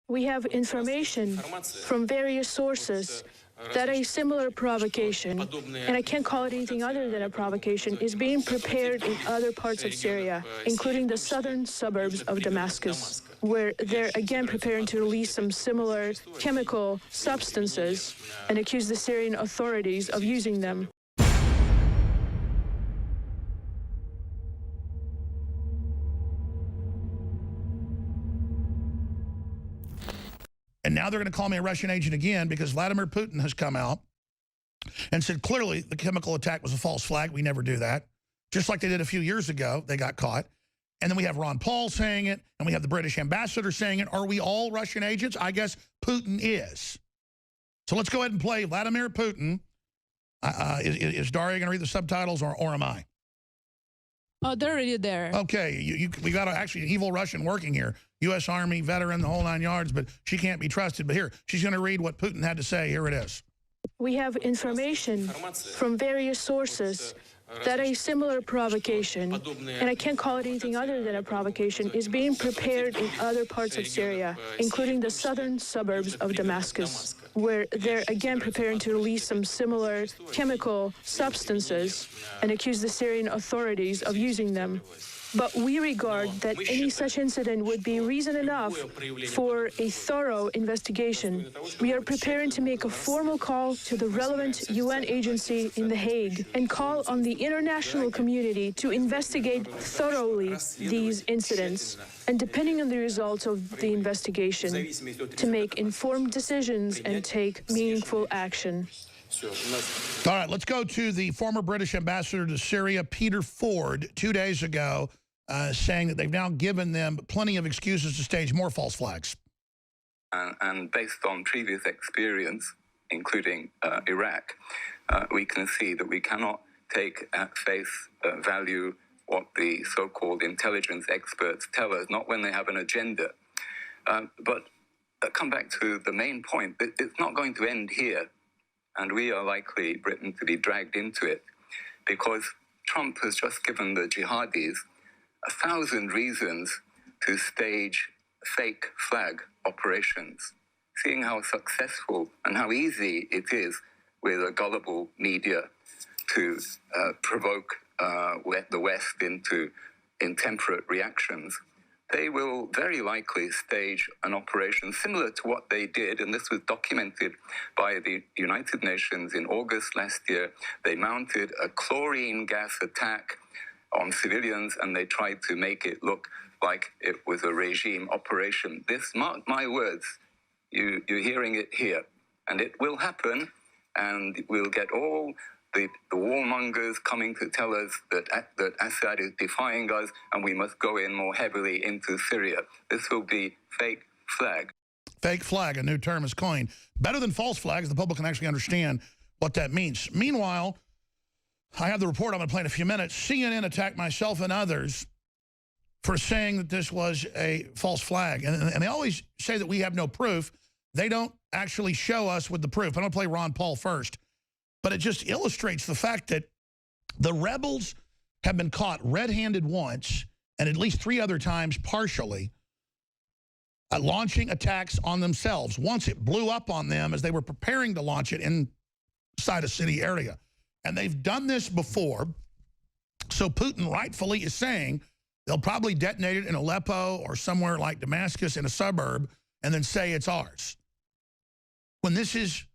We have information from various sources that a similar provocation, and I can't call it anything other than a provocation, is being prepared in other parts of Syria, including the southern suburbs of Damascus, where they're again preparing to release some similar chemical substances and accuse the Syrian authorities of using them. And now they're going to call me a Russian agent again because Vladimir Putin has come out and said clearly the chemical attack was a false flag. We never do that. Just like they did a few years ago, they got caught. And then we have Ron Paul saying it, and we have the British ambassador saying it. Are we all Russian agents? I guess Putin is. So let's go ahead and play Vladimir Putin. Is Daria going to read the subtitles, or am I? Oh, they're already there. Okay, we got actually an evil Russian working here. U.S. Army veteran, the whole 9 yards, but she can't be trusted. But here, she's going to read what Putin had to say. Here it is. We have information from various sources that a similar provocation, and I can't call it anything other than a provocation, is being prepared in other parts of Syria, including the southern suburbs of Damascus, where they're again preparing to release some similar chemical substances and accuse the Syrian authorities of using them. But we regard that any such incident would be reason enough for a thorough investigation. We are preparing to make a formal call to the relevant UN agency in The Hague and call on the international community to investigate thoroughly these incidents, and depending on the results of the investigation, to make informed decisions and take meaningful action. All right, let's go to the former British ambassador to Syria, Peter Ford, 2 days ago, saying that they've now given them plenty of excuses to stage more false flags. And based on previous experience, including Iraq, we can see that we cannot take at face value what the so-called intelligence experts tell us, not when they have an agenda. But come back to the main point. It's not going to end here, and we are likely, Britain, to be dragged into it, because Trump has just given the jihadis 1,000 reasons to stage fake flag operations, seeing how successful and how easy it is with a gullible media to provoke the West into intemperate reactions. They will very likely stage an operation similar to what they did, and this was documented by the United Nations in August last year. They mounted a chlorine gas attack on civilians, and they tried to make it look like it was a regime operation. This, mark my words, you're hearing it here, and it will happen, and we'll get all the warmongers coming to tell us that Assad is defying us and we must go in more heavily into Syria. This will be fake flag. Fake flag, a new term is coined. Better than false flags, the public can actually understand what that means. Meanwhile, I have the report I'm going to play in a few minutes. CNN attacked myself and others for saying that this was a false flag. And they always say that we have no proof. They don't actually show us with the proof. I'm going to play Ron Paul first. But it just illustrates the fact that the rebels have been caught red-handed once, and at least 3 other times partially, launching attacks on themselves. Once it blew up on them as they were preparing to launch it inside a city area. And they've done this before, so Putin rightfully is saying they'll probably detonate it in Aleppo or somewhere like Damascus in a suburb and then say it's ours. When this is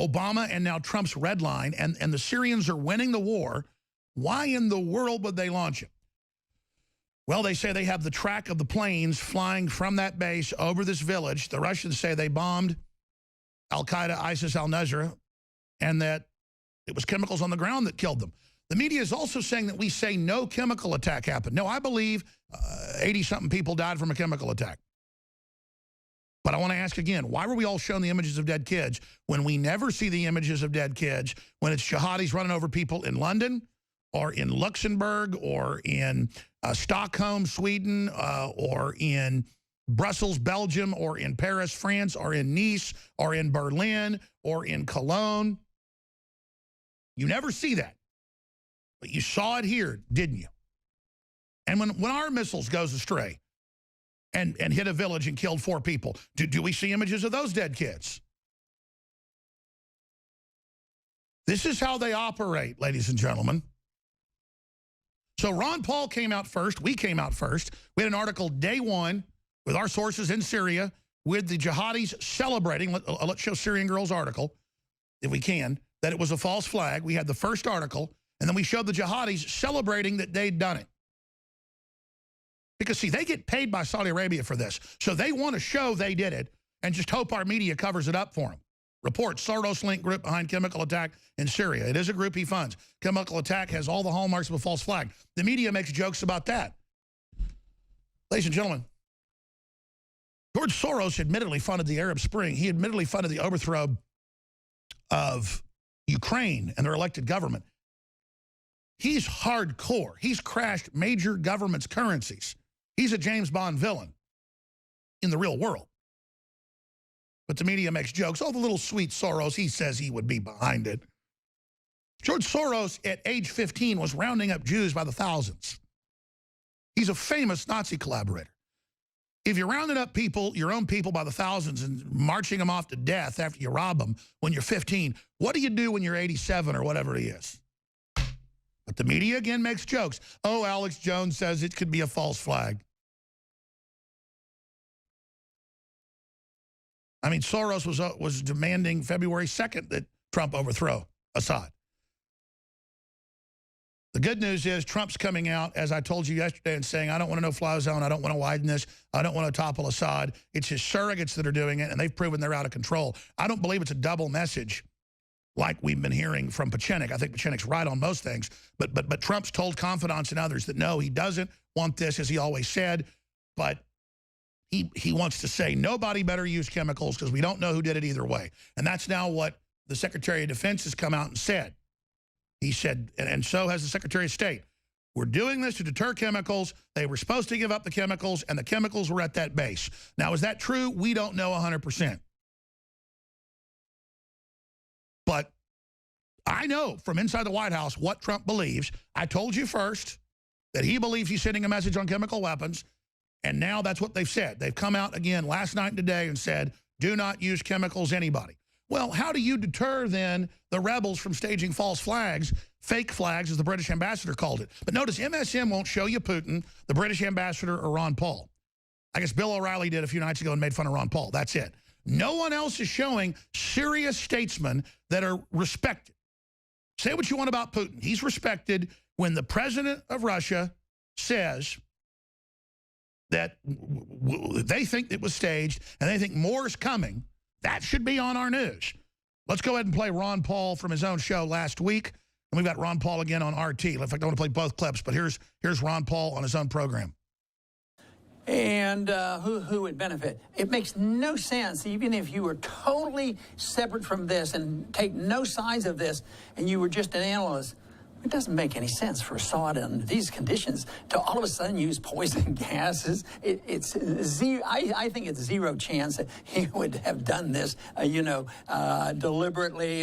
Obama and now Trump's red line, and the Syrians are winning the war, why in the world would they launch it? Well, they say they have the track of the planes flying from that base over this village. The Russians say they bombed Al-Qaeda, ISIS, al-Nusra, and that it was chemicals on the ground that killed them. The media is also saying that we say no chemical attack happened. No, I believe 80-something people died from a chemical attack. But I want to ask again, why were we all shown the images of dead kids when we never see the images of dead kids when it's jihadis running over people in London or in Luxembourg or in Stockholm, Sweden, or in Brussels, Belgium, or in Paris, France, or in Nice, or in Berlin, or in Cologne? You never see that. But you saw it here, didn't you? And when our missiles goes astray, and hit a village and killed 4 people. Do we see images of those dead kids? This is how they operate, ladies and gentlemen. So Ron Paul came out first. We came out first. We had an article day one with our sources in Syria with the jihadis celebrating. Let's show Syrian Girl's article, if we can, that it was a false flag. We had the first article, and then we showed the jihadis celebrating that they'd done it. Because, see, they get paid by Saudi Arabia for this. So they want to show they did it and just hope our media covers it up for them. Report, Soros-linked group behind chemical attack in Syria. It is a group he funds. Chemical attack has all the hallmarks of a false flag. The media makes jokes about that. Ladies and gentlemen, George Soros admittedly funded the Arab Spring. He admittedly funded the overthrow of Ukraine and their elected government. He's hardcore. He's crashed major governments' currencies. He's a James Bond villain in the real world. But the media makes jokes. Oh, the little sweet Soros, he says he would be behind it. George Soros, at age 15, was rounding up Jews by the thousands. He's a famous Nazi collaborator. If you're rounding up people, your own people, by the thousands and marching them off to death after you rob them when you're 15, what do you do when you're 87 or whatever he is? But the media, again, makes jokes. Oh, Alex Jones says it could be a false flag. I mean, Soros was demanding February 2nd that Trump overthrow Assad. The good news is Trump's coming out, as I told you yesterday, and saying, I don't want a no-fly zone. I don't want to widen this. I don't want to topple Assad. It's his surrogates that are doing it, and they've proven they're out of control. I don't believe it's a double message like we've been hearing from Pachenik. I think Pachenik's right on most things. But Trump's told confidants and others that, no, he doesn't want this, as he always said. But he wants to say nobody better use chemicals because we don't know who did it either way. And that's now what the Secretary of Defense has come out and said. He said, and so has the Secretary of State, we're doing this to deter chemicals. They were supposed to give up the chemicals, and the chemicals were at that base. Now, is that true? We don't know 100%. But I know from inside the White House what Trump believes. I told you first that he believes he's sending a message on chemical weapons, and now that's what they've said. They've come out again last night and today and said, do not use chemicals, anybody. Well, how do you deter, then, the rebels from staging false flags, fake flags, as the British ambassador called it? But notice MSM won't show you Putin, the British ambassador, or Ron Paul. I guess Bill O'Reilly did a few nights ago and made fun of Ron Paul. That's it. No one else is showing serious statesmen that are respected. Say what you want about Putin. He's respected when the president of Russia says that they think it was staged and they think more is coming. That should be on our news. Let's go ahead and play Ron Paul from his own show last week. And we've got Ron Paul again on RT. In fact, I want to play both clips, but here's Ron Paul on his own program. And who would benefit? It makes no sense, even if you were totally separate from this and take no sides of this, and you were just an analyst. It doesn't make any sense for Assad under these conditions to all of a sudden use poison gases. It's zero. I think it's zero chance that he would have done this, deliberately.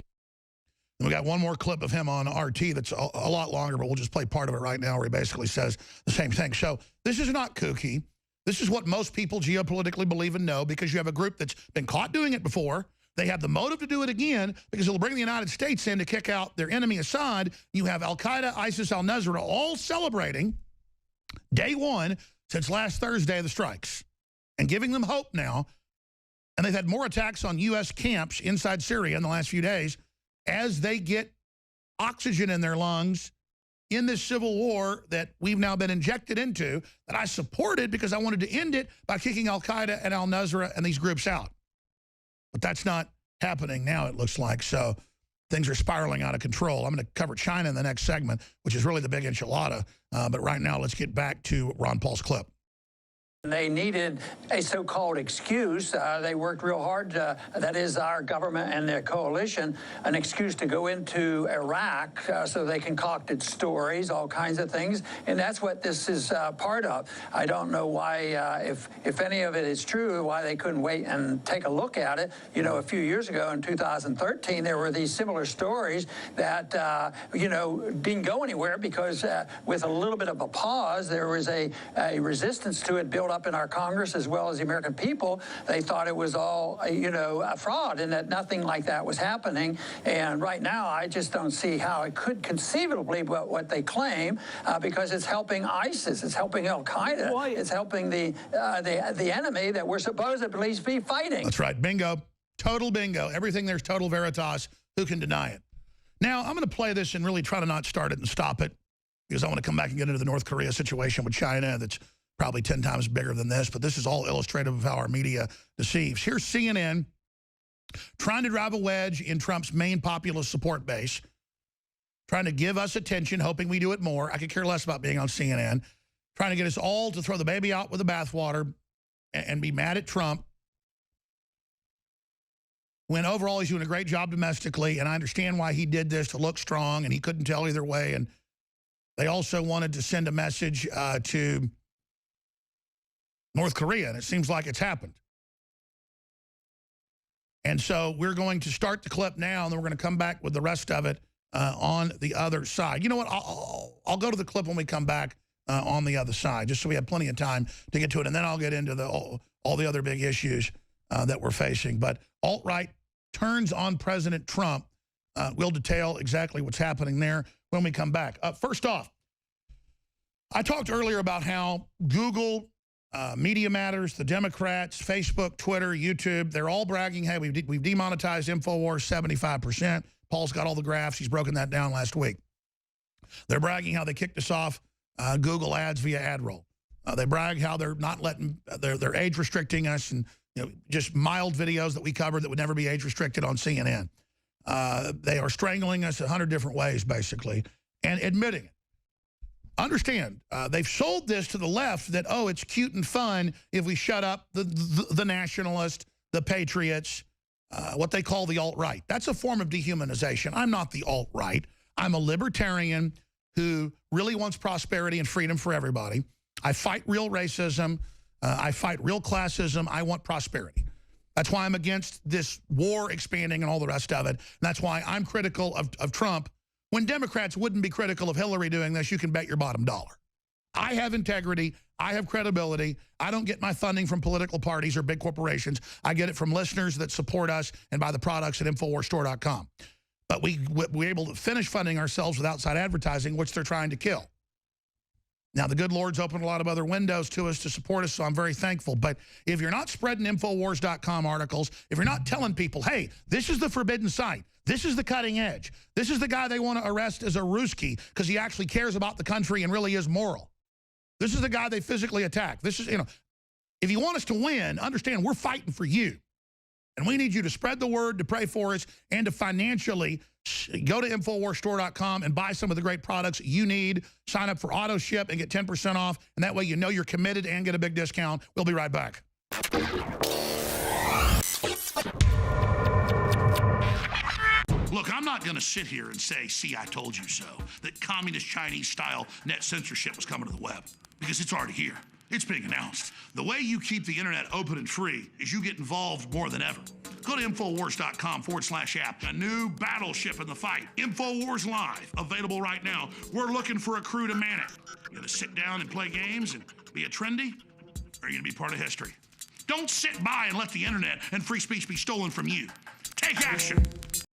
We got one more clip of him on RT that's a lot longer, but we'll just play part of it right now where he basically says the same thing. So this is not kooky. This is what most people geopolitically believe and know, because you have a group that's been caught doing it before. They have the motive to do it again because it'll bring the United States in to kick out their enemy Assad. You have al-Qaeda, ISIS, al-Nusra all celebrating day one since last Thursday of the strikes and giving them hope now. And they've had more attacks on U.S. camps inside Syria in the last few days as they get oxygen in their lungs in this civil war that we've now been injected into, that I supported because I wanted to end it by kicking al-Qaeda and al-Nusra and these groups out. But that's not happening now, it looks like. So things are spiraling out of control. I'm going to cover China in the next segment, which is really the big enchilada. But right now, let's get back to Ron Paul's clip. They needed a so-called excuse. They worked real hard, that is our government and their coalition, an excuse to go into Iraq so they concocted stories, all kinds of things. And that's what this is part of. I don't know why, if any of it is true, why they couldn't wait and take a look at it. You know, a few years ago in 2013, there were these similar stories that, didn't go anywhere because with a little bit of a pause, there was a resistance to it built up in our Congress as well as the American people, they thought it was all, a fraud and that nothing like that was happening. And right now, I just don't see how it could conceivably be what they claim, because it's helping ISIS, it's helping Al Qaeda, it's helping the enemy that we're supposed to at least be fighting. That's right. Bingo. Total bingo. Everything there's total veritas. Who can deny it? Now, I'm going to play this and really try to not start it and stop it, because I want to come back and get into the North Korea situation with China that's probably 10 times bigger than this, but this is all illustrative of how our media deceives. Here's CNN trying to drive a wedge in Trump's main populist support base, trying to give us attention, hoping we do it more. I could care less about being on CNN, trying to get us all to throw the baby out with the bathwater and be mad at Trump, when overall he's doing a great job domestically, and I understand why he did this, to look strong, and he couldn't tell either way. And they also wanted to send a message to North Korea, and it seems like it's happened. And so we're going to start the clip now, and then we're going to come back with the rest of it on the other side. You know what? I'll go to the clip when we come back on the other side, just so we have plenty of time to get to it, and then I'll get into all the other big issues that we're facing. But alt-right turns on President Trump. We'll detail exactly what's happening there when we come back. First off, I talked earlier about how Google, Media Matters, the Democrats, Facebook, Twitter, YouTube, they're all bragging, hey, we've demonetized InfoWars 75%. Paul's got all the graphs. He's broken that down last week. They're bragging how they kicked us off Google ads via AdRoll. They brag how they're not letting, they're age restricting us, and just mild videos that we covered that would never be age restricted on CNN. They are strangling us 100 different ways, basically, and admitting it. Understand, they've sold this to the left that, oh, it's cute and fun if we shut up the nationalists, the patriots, what they call the alt-right. That's a form of dehumanization. I'm not the alt-right. I'm a libertarian who really wants prosperity and freedom for everybody. I fight real racism. I fight real classism. I want prosperity. That's why I'm against this war expanding and all the rest of it. And that's why I'm critical of Trump. When Democrats wouldn't be critical of Hillary doing this, you can bet your bottom dollar. I have integrity. I have credibility. I don't get my funding from political parties or big corporations. I get it from listeners that support us and buy the products at InfoWarsStore.com. But we're able to finish funding ourselves with outside advertising, which they're trying to kill. Now, the good Lord's opened a lot of other windows to us to support us, so I'm very thankful. But if you're not spreading InfoWars.com articles, if you're not telling people, hey, this is the forbidden site, this is the cutting edge, this is the guy they want to arrest as a Ruski because he actually cares about the country and really is moral. This is the guy they physically attack. This is, if you want us to win, understand we're fighting for you. And we need you to spread the word, to pray for us, and to financially go to InfoWarsStore.com and buy some of the great products you need. Sign up for auto ship and get 10% off. And that way you know you're committed and get a big discount. We'll be right back. Look, I'm not going to sit here and say, see, I told you so, that communist Chinese-style net censorship was coming to the web, because it's already here. It's being announced. The way you keep the internet open and free is you get involved more than ever. Go to InfoWars.com/app. A new battleship in the fight. InfoWars Live, available right now. We're looking for a crew to man it. You gonna sit down and play games and be a trendy? Or are you gonna be part of history? Don't sit by and let the internet and free speech be stolen from you. Take action.